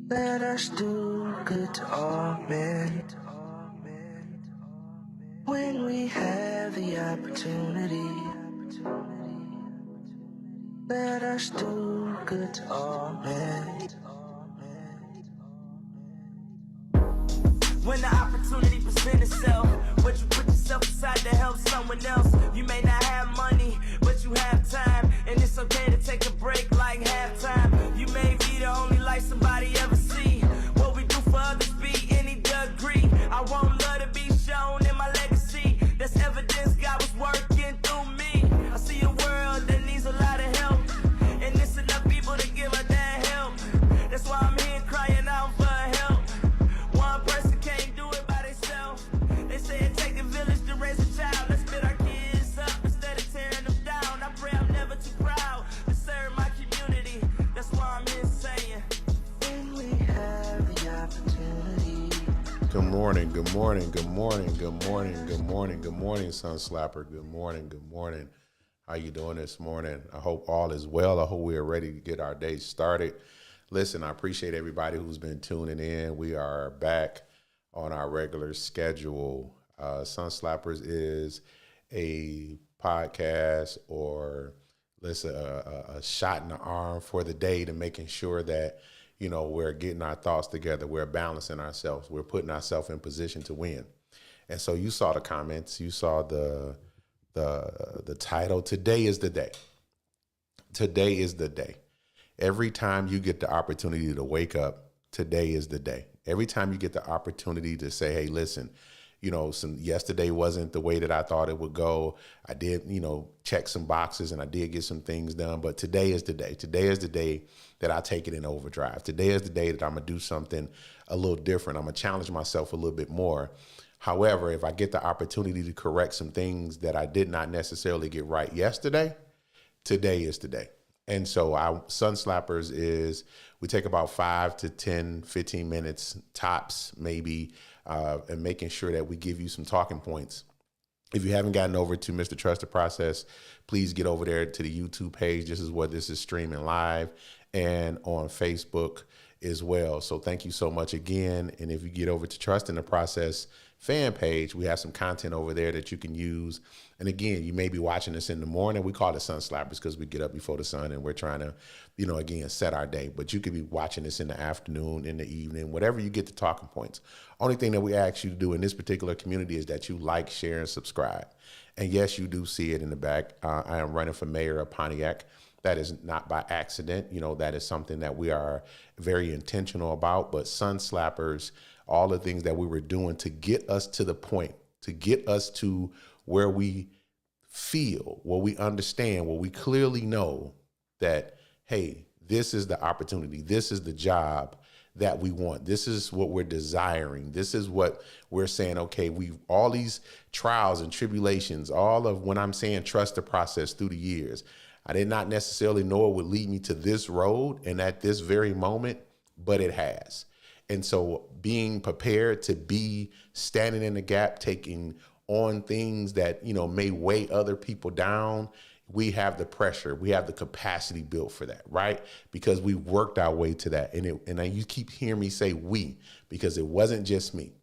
Let us do good to all men. When we have the opportunity, let us do good to all men. When the opportunity presents itself, but you put yourself aside to help someone else. You may not have money, but you have time, and it's okay to take a break like halftime. You may be the only light somebody ever see. What we do for others be any degree. I want love to be shown in my legacy. That's evidence God was working through me. I see a world that needs a lot of help, and it's enough people to give her that help. That's why I'm here crying out for help. One person can't do it by themselves. They say it take a village to raise a child. Let's split our kids up instead of tearing them down. I pray I'm never too proud to serve my community. That's why I'm here saying, When we have the opportunity. Good morning, good morning, good morning, good morning, good morning, good morning, Sun Slapper. Good morning, good morning. How you doing this morning? I hope all is well. I hope we are ready to get our day started. Listen, I appreciate everybody who's been tuning in. We are back on our regular schedule. Sun Slappers is a podcast or listen, a shot in the arm for the day to making sure that, you know, we're getting our thoughts together. We're balancing ourselves. We're putting ourselves in position to win. And so you saw the comments. You saw the title. Today is the day. Today is the day. Every time you get the opportunity to wake up, today is the day. Every time you get the opportunity to say, hey, listen, you know, yesterday wasn't the way that I thought it would go. I did, you know, check some boxes and I did get some things done. But today is the day. Today is the day that I take it in overdrive. Today is the day that I'm going to do something a little different. I'm going to challenge myself a little bit more. However, if I get the opportunity to correct some things that I did not necessarily get right yesterday, today is the day. And so our Sun Slappers is, we take about 5 to 10, 15 minutes tops, maybe, and making sure that we give you some talking points. If you haven't gotten over to Mr. Trust the Process, please get over there to the YouTube page. This is where this is streaming live and on Facebook as well. So thank you so much again. And if you get over to Trust in the Process fan page, we have some content over there that you can use. And again, you may be watching this in the morning. We call it Sun Slappers because we get up before the sun and we're trying to, you know, again, set our day. But you could be watching this in the afternoon, in the evening, whatever you get the talking points. Only thing that we ask you to do in this particular community is that you like, share, and subscribe. And yes, you do see it in the back. I am running for mayor of Pontiac. That is not by accident. You know, that is something that we are very intentional about. But Sun Slappers, all the things that we were doing to get us to the point, to get us to where we feel, where we understand, where we clearly know that, hey, this is the opportunity. This is the job that we want. This is what we're desiring. This is what we're saying, okay, all these trials and tribulations, all of when I'm saying trust the process through the years, I did not necessarily know it would lead me to this road and at this very moment, but it has. And so being prepared to be standing in the gap, taking on things that, you know, may weigh other people down, we have the pressure, we have the capacity built for that, right? Because we worked our way to that. And you keep hearing me say we, because it wasn't just me.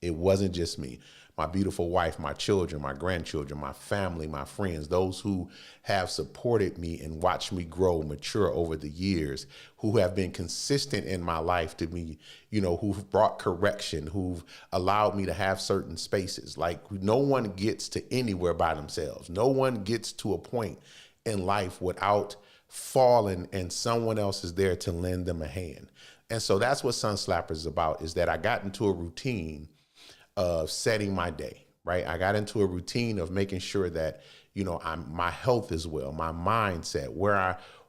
It wasn't just me. My beautiful wife, my children, my grandchildren, my family, my friends, those who have supported me and watched me grow, mature over the years, who have been consistent in my life to me, you know, who've brought correction, who've allowed me to have certain spaces. Like no one gets to anywhere by themselves. No one gets to a point in life without falling and someone else is there to lend them a hand. And so that's what Sun Slappers is about, is that I got into a routine of setting my day, right? I got into a routine of making sure that, you know, my health is well, my mindset,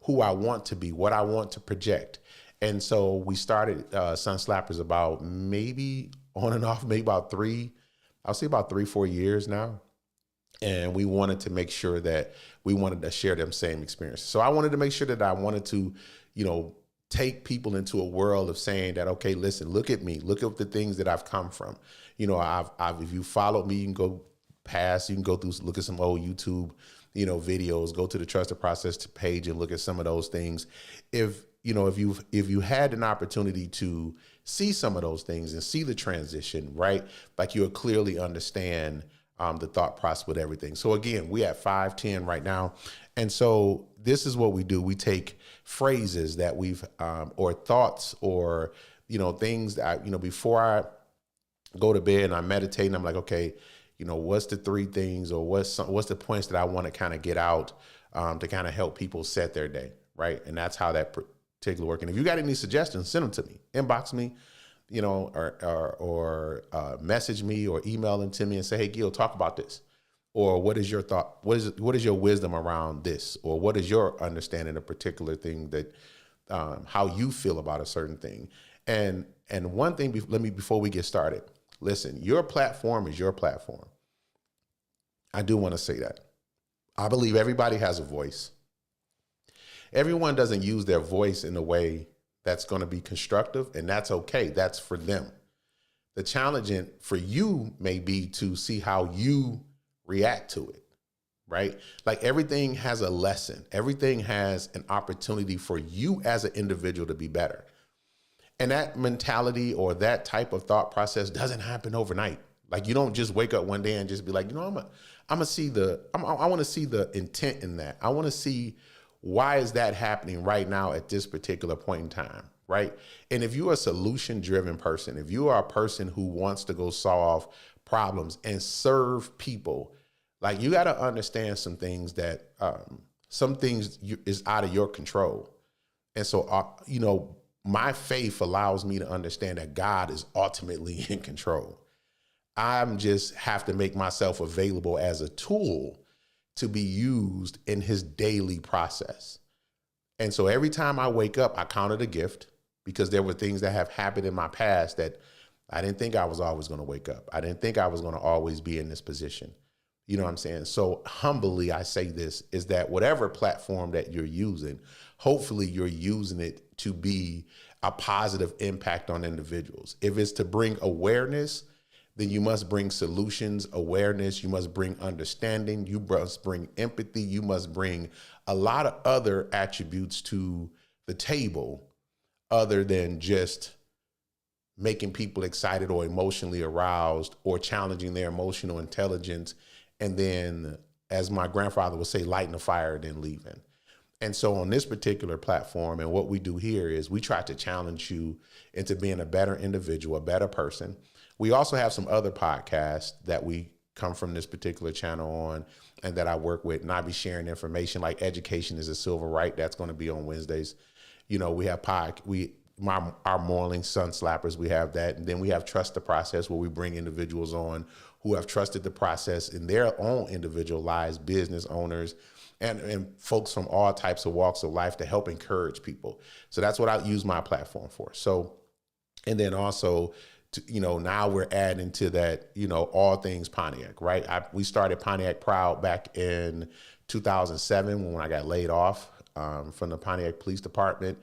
who I want to be, what I want to project. And so we started Sun Slappers about maybe on and off, maybe about 3-4 years now. And we wanted to make sure that we wanted to share them same experiences. So I wanted to make sure that I wanted to, you know, take people into a world of saying that, okay, listen, look at me, look at the things that I've come from. You know, I've if you follow me, you can go past, you can go through, look at some old YouTube, you know, videos, go to the Trust the Process page and look at some of those things. If if you had an opportunity to see some of those things and see the transition, right? Like you'll clearly understand the thought process with everything. So again, we at 5:10 right now. And so this is what we do. We take phrases that we've, or thoughts or, things that, before I go to bed and I meditate and I'm like, okay, what's the three things or what's the points that I want to kind of get out to kind of help people set their day, right? And that's how that particular work. And if you got any suggestions, send them to me, inbox me, or message me or email them to me and say, hey, Gil, talk about this. Or what is your thought? What is your wisdom around this? Or what is your understanding of a particular thing that, how you feel about a certain thing? And one thing, before we get started, listen, your platform is your platform. I do want to say that. I believe everybody has a voice. Everyone doesn't use their voice in a way that's going to be constructive, and that's okay. That's for them. The challenge for you may be to see how you react to it, right? Like everything has a lesson. Everything has an opportunity for you as an individual to be better. And that mentality or that type of thought process doesn't happen overnight. Like you don't just wake up one day and just be like, I want to see the intent in that. I want to see why is that happening right now at this particular point in time, right? And if you're a solution-driven person, if you are a person who wants to go solve problems and serve people, like you got to understand some things that is out of your control. And so, my faith allows me to understand that God is ultimately in control. I'm just have to make myself available as a tool to be used in his daily process. And so every time I wake up, I count it a gift because there were things that have happened in my past that I didn't think I was always going to wake up. I didn't think I was going to always be in this position. You know what I'm saying? So humbly, I say this is that whatever platform that you're using, hopefully you're using it to be a positive impact on individuals. If it's to bring awareness, then you must bring solutions, awareness, you must bring understanding, you must bring empathy, you must bring a lot of other attributes to the table other than just making people excited or emotionally aroused or challenging their emotional intelligence. And then, as my grandfather would say, lighting the fire and then leaving. And so on this particular platform, and what we do here is we try to challenge you into being a better individual, a better person. We also have some other podcasts that we come from this particular channel on and that I work with, and I'll be sharing information like Education is a Silver Right. That's going to be on Wednesdays. We have our morning Sun Slappers, we have that. And then we have Trust the Process, where we bring individuals on who have trusted the process in their own individual lives, business owners, and folks from all types of walks of life to help encourage people. So that's what I use my platform for. So, and then also, now we're adding to that, all things Pontiac, right? We started Pontiac Proud back in 2007 when I got laid off from the Pontiac Police Department.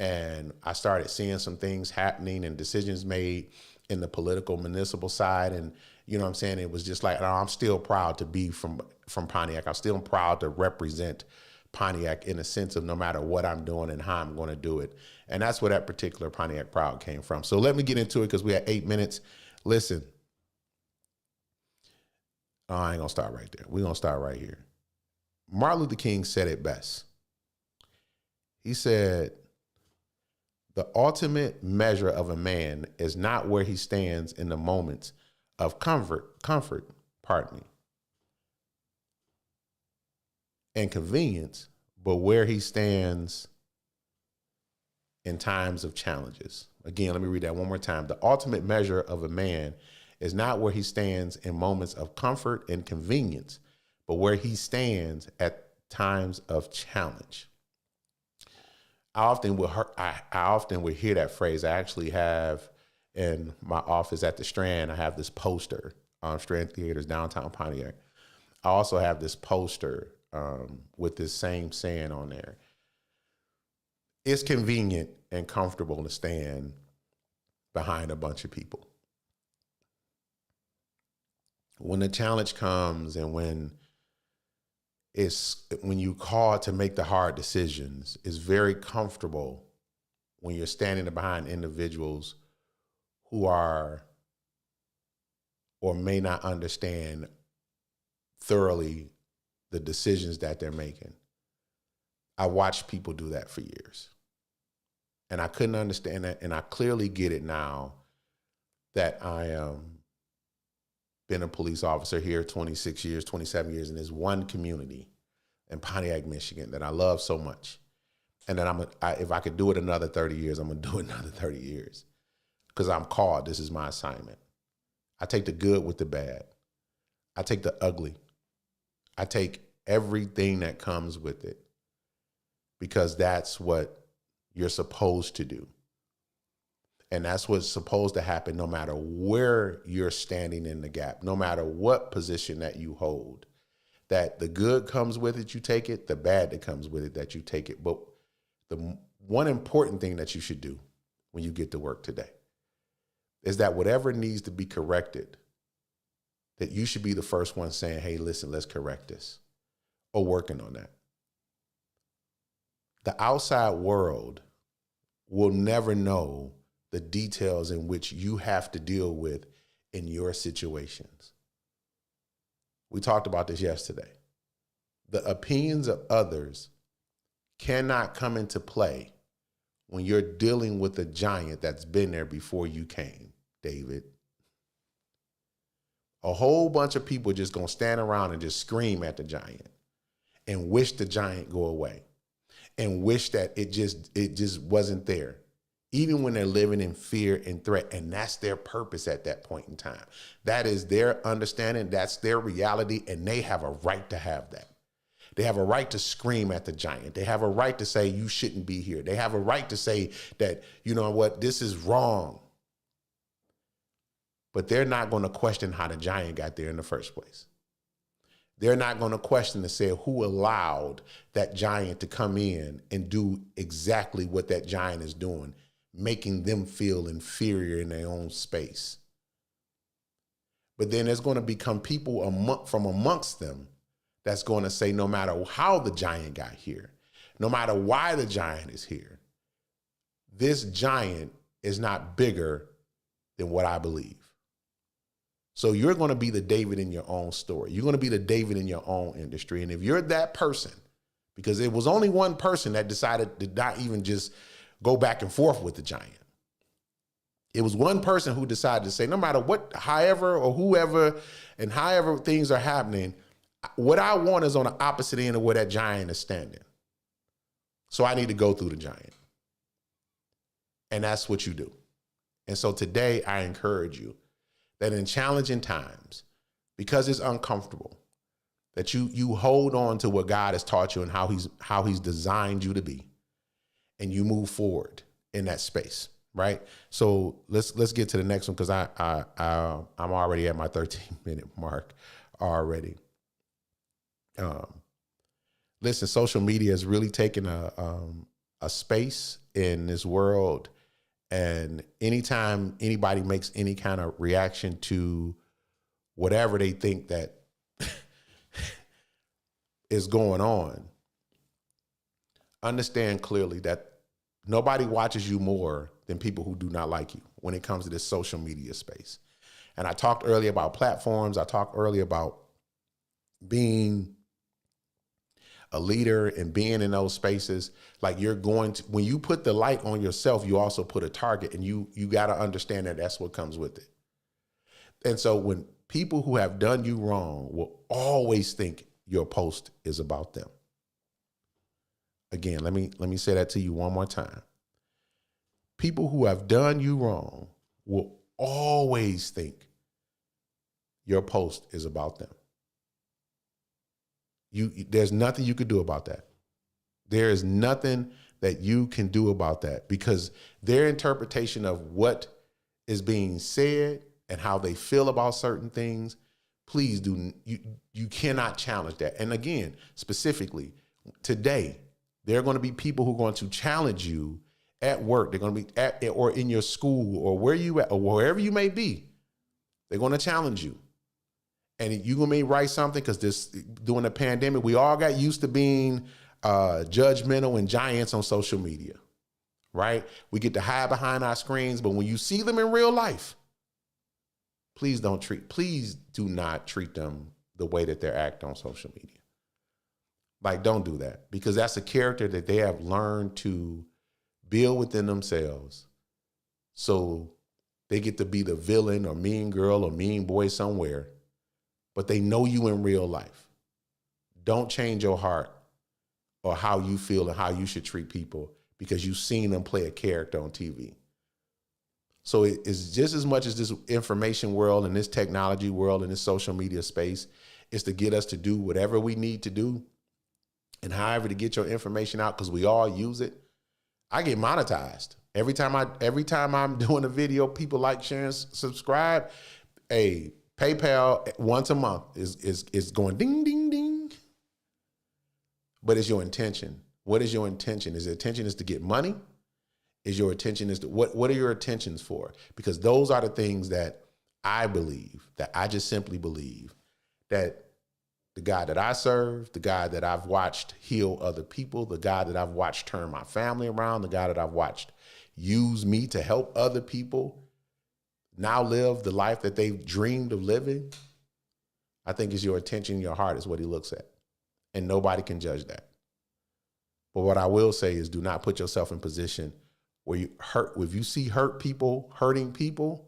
And I started seeing some things happening and decisions made in the political municipal side. And, it was just like, I'm still proud to be from Pontiac. I'm still proud to represent Pontiac in a sense of no matter what I'm doing and how I'm going to do it. And that's where that particular Pontiac Proud came from. So let me get into it because we have 8 minutes. Listen, I ain't going to start right there. We're going to start right here. Martin Luther King said it best. He said, the ultimate measure of a man is not where he stands in the moments of comfort, and convenience, but where he stands in times of challenges. Again, let me read that one more time. The ultimate measure of a man is not where he stands in moments of comfort and convenience, but where he stands at times of challenge. I often will hear that phrase. I actually have in my office at the Strand, I have this poster on Strand Theaters, downtown Pontiac. I also have this poster with this same saying on there. It's convenient and comfortable to stand behind a bunch of people. When the challenge comes and when you call to make the hard decisions, it's very comfortable when you're standing behind individuals who are or may not understand thoroughly the decisions that they're making. I watched people do that for years. And I couldn't understand that. And I clearly get it now that I been a police officer here 26 years, 27 years in this one community in Pontiac, Michigan that I love so much. And then if I could do it another 30 years, I'm going to do it another 30 years because I'm called. This is my assignment. I take the good with the bad. I take the ugly. I take everything that comes with it because that's what you're supposed to do. And that's what's supposed to happen no matter where you're standing in the gap, no matter what position that you hold, that the good comes with it, you take it, the bad that comes with it, that you take it. But the one important thing that you should do when you get to work today is that whatever needs to be corrected, that you should be the first one saying, hey, listen, let's correct this, or working on that. The outside world will never know the details in which you have to deal with in your situations. We talked about this yesterday. The opinions of others cannot come into play when you're dealing with a giant that's been there before you came, David. A whole bunch of people just gonna stand around and just scream at the giant and wish the giant go away and wish that it just wasn't there, even when they're living in fear and threat. And that's their purpose at that point in time. That is their understanding. That's their reality. And they have a right to have that. They have a right to scream at the giant. They have a right to say, you shouldn't be here. They have a right to say that, you know what, this is wrong. But they're not going to question how the giant got there in the first place. They're not going to question to say who allowed that giant to come in and do exactly what that giant is doing, making them feel inferior in their own space. But then there's going to become people from amongst them that's going to say, no matter how the giant got here, no matter why the giant is here, this giant is not bigger than what I believe. So you're going to be the David in your own story. You're going to be the David in your own industry. And if you're that person, because it was only one person that decided to not even just go back and forth with the giant. It was one person who decided to say, no matter what, however or whoever and however things are happening, what I want is on the opposite end of where that giant is standing. So I need to go through the giant. And that's what you do. And so today I encourage you that in challenging times, because it's uncomfortable, that you hold on to what God has taught you and how he's designed you to be, and you move forward in that space, right? So let's get to the next one because I'm already at my 13-minute mark already. Listen, social media has really taken a space in this world. And anytime anybody makes any kind of reaction to whatever they think that is going on, understand clearly that nobody watches you more than people who do not like you when it comes to this social media space. And I talked earlier about platforms. I talked earlier about being a leader and being in those spaces. Like you're going to, when you put the light on yourself, you also put a target, and you got to understand that that's what comes with it. And so when people who have done you wrong will always think your post is about them. Again, let me say that to you one more time. People who have done you wrong will always think your post is about them. There's nothing you could do about that. There is nothing that you can do about that, because their interpretation of what is being said and how they feel about certain things, please do. You cannot challenge that. And again, specifically today, there are going to be people who are going to challenge you at work. They're going to be at or in your school or where you at or wherever you may be. They're going to challenge you. And you may write something, because during the pandemic, we all got used to being judgmental and giants on social media, right? We get to hide behind our screens, but when you see them in real life, please do not treat them the way that they're acting on social media. Like, don't do that, because that's a character that they have learned to build within themselves. So they get to be the villain or mean girl or mean boy somewhere, but they know you in real life. Don't change your heart or how you feel and how you should treat people because you've seen them play a character on TV. So it's just as much as this information world and this technology world and this social media space is to get us to do whatever we need to do and however to get your information out, because we all use it. I get monetized. Every time I'm doing a video, people like, share, and subscribe. Hey, PayPal once a month is going ding, ding, ding. But it's your intention. What is your intention? Is the intention is to get money? Is your intention is to, what are your intentions for? Because those are the things that I believe, that I just simply believe, that the God that I serve, the God that I've watched heal other people, the God that I've watched turn my family around, the God that I've watched use me to help other people now live the life that they've dreamed of living, I think is your intention, your heart is what he looks at. And nobody can judge that. But what I will say is, do not put yourself in position where you hurt. If you see hurting people,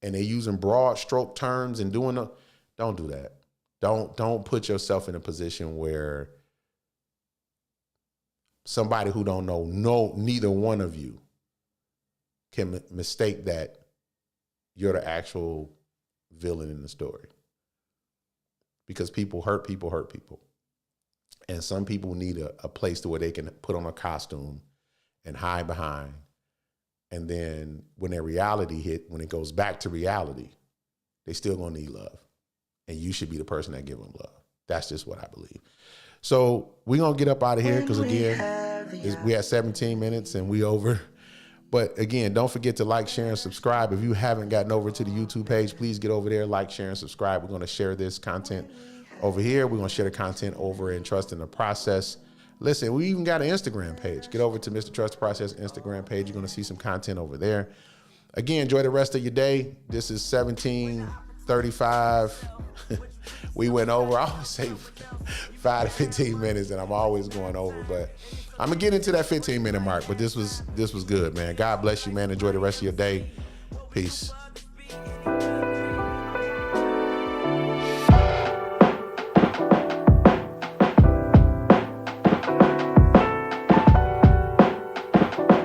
and they're using broad stroke terms and don't do that. Don't put yourself in a position where somebody who don't know neither one of you can mistake that you're the actual villain in the story. Because people hurt people. And some people need a place to where they can put on a costume and hide behind. And then when their reality hit, when it goes back to reality, they still gonna need love. And you should be the person that give them love. That's just what I believe. So we're going to get up out of here because, again, we had 17 minutes and we over. But, again, don't forget to like, share, and subscribe. If you haven't gotten over to the YouTube page, please get over there, like, share, and subscribe. We're going to share this content over here. We're going to share the content over in Trust in the Process. Listen, we even got an Instagram page. Get over to Mr. Trust the Process Instagram page. You're going to see some content over there. Again, enjoy the rest of your day. This is 17:35. We went over. I always say 5 to 15 minutes, and I'm always going over. But I'm gonna get into that 15-minute mark. But this was good, man. God bless you, man. Enjoy the rest of your day. Peace.